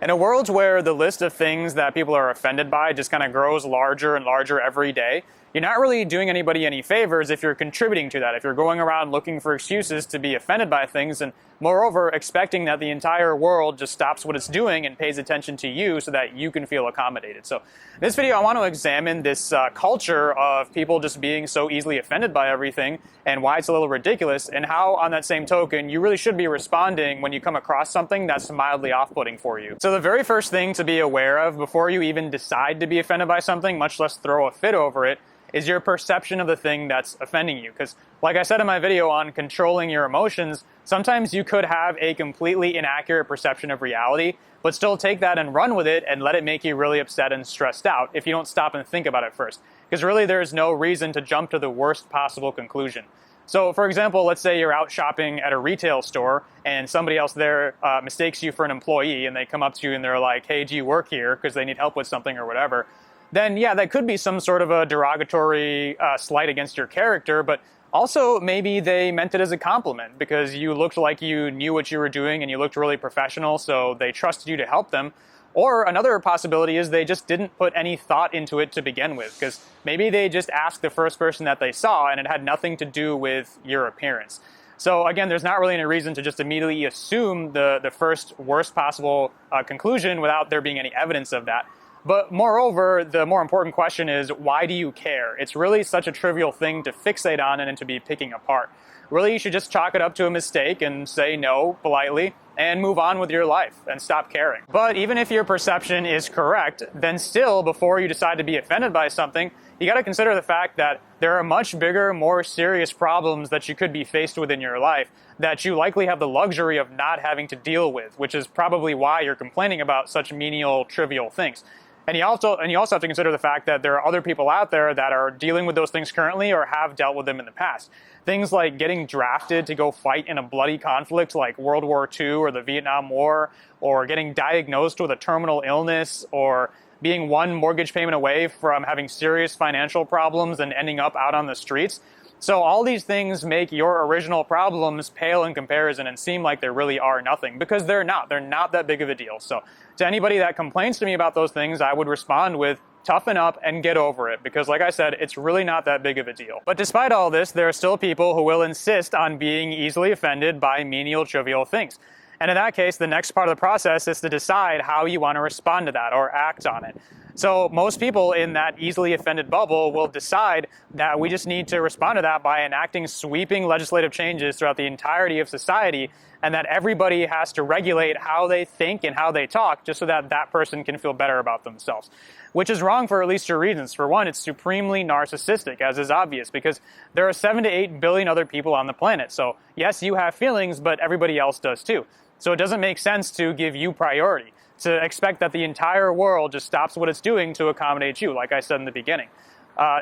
In a world where the list of things that people are offended by just kind of grows larger and larger every day, you're not really doing anybody any favors if you're contributing to that, if you're going around looking for excuses to be offended by things, and moreover, expecting that the entire world just stops what it's doing and pays attention to you so that you can feel accommodated. So in this video, I want to examine this culture of people just being so easily offended by everything and why it's a little ridiculous, and how, on that same token, you really should be responding when you come across something that's mildly off-putting for you. So the very first thing to be aware of before you even decide to be offended by something, much less throw a fit over it, is your perception of the thing that's offending you. Because like I said in my video on controlling your emotions, sometimes you could have a completely inaccurate perception of reality, but still take that and run with it and let it make you really upset and stressed out if you don't stop and think about it first. Because really there's no reason to jump to the worst possible conclusion. So for example, let's say you're out shopping at a retail store and somebody else there mistakes you for an employee, and they come up to you and they're like, hey, do you work here? Because they need help with something or whatever. Then yeah, that could be some sort of a derogatory slight against your character, but also maybe they meant it as a compliment because you looked like you knew what you were doing and you looked really professional, so they trusted you to help them. Or another possibility is they just didn't put any thought into it to begin with, because maybe they just asked the first person that they saw and it had nothing to do with your appearance. So again, there's not really any reason to just immediately assume the first worst possible conclusion without there being any evidence of that. But moreover, the more important question is, why do you care? It's really such a trivial thing to fixate on and to be picking apart. Really, you should just chalk it up to a mistake and say no politely and move on with your life and stop caring. But even if your perception is correct, then still, before you decide to be offended by something, you got to consider the fact that there are much bigger, more serious problems that you could be faced with in your life that you likely have the luxury of not having to deal with, which is probably why you're complaining about such menial, trivial things. And you also have to consider the fact that there are other people out there that are dealing with those things currently or have dealt with them in the past. Things like getting drafted to go fight in a bloody conflict like World War II or the Vietnam War, or getting diagnosed with a terminal illness, or being one mortgage payment away from having serious financial problems and ending up out on the streets. So all these things make your original problems pale in comparison and seem like they really are nothing, because they're not. They're not that big of a deal. So to anybody that complains to me about those things, I would respond with, toughen up and get over it, because like I said, it's really not that big of a deal. But despite all this, there are still people who will insist on being easily offended by menial, trivial things. And in that case, the next part of the process is to decide how you want to respond to that or act on it. So most people in that easily offended bubble will decide that we just need to respond to that by enacting sweeping legislative changes throughout the entirety of society, and that everybody has to regulate how they think and how they talk just so that that person can feel better about themselves. Which is wrong for at least two reasons. For one, it's supremely narcissistic, as is obvious, because there are 7 to 8 billion other people on the planet. So yes, you have feelings, but everybody else does too. So it doesn't make sense to give you priority, to expect that the entire world just stops what it's doing to accommodate you, like I said in the beginning.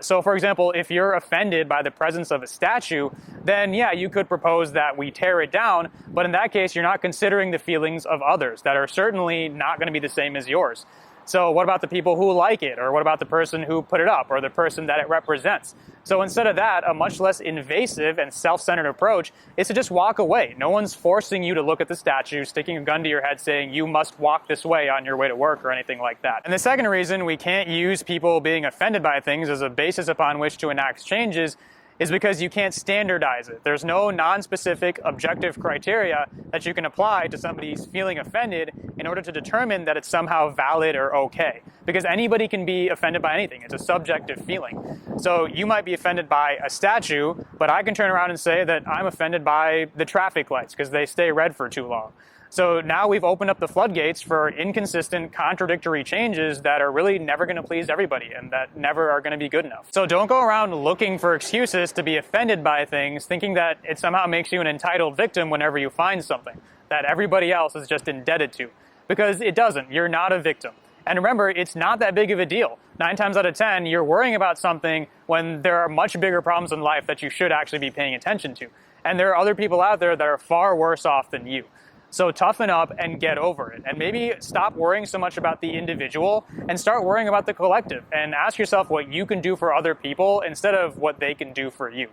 So for example, if you're offended by the presence of a statue, then yeah, you could propose that we tear it down, but in that case, you're not considering the feelings of others that are certainly not going to be the same as yours. So what about the people who like it? Or what about the person who put it up, or the person that it represents? So instead of that, a much less invasive and self-centered approach is to just walk away. No one's forcing you to look at the statue, sticking a gun to your head saying you must walk this way on your way to work or anything like that. And the second reason we can't use people being offended by things as a basis upon which to enact changes is because you can't standardize it. There's no non-specific objective criteria that you can apply to somebody's feeling offended in order to determine that it's somehow valid or okay. Because anybody can be offended by anything. It's a subjective feeling. So you might be offended by a statue, but I can turn around and say that I'm offended by the traffic lights because they stay red for too long. So now we've opened up the floodgates for inconsistent, contradictory changes that are really never going to please everybody and that never are going to be good enough. So don't go around looking for excuses to be offended by things, thinking that it somehow makes you an entitled victim whenever you find something that everybody else is just indebted to. Because it doesn't. You're not a victim. And remember, it's not that big of a deal. 9 times out of 10, you're worrying about something when there are much bigger problems in life that you should actually be paying attention to. And there are other people out there that are far worse off than you. So toughen up and get over it. And maybe stop worrying so much about the individual and start worrying about the collective. And ask yourself what you can do for other people instead of what they can do for you.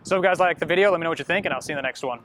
So if you guys like the video, let me know what you think, and I'll see you in the next one.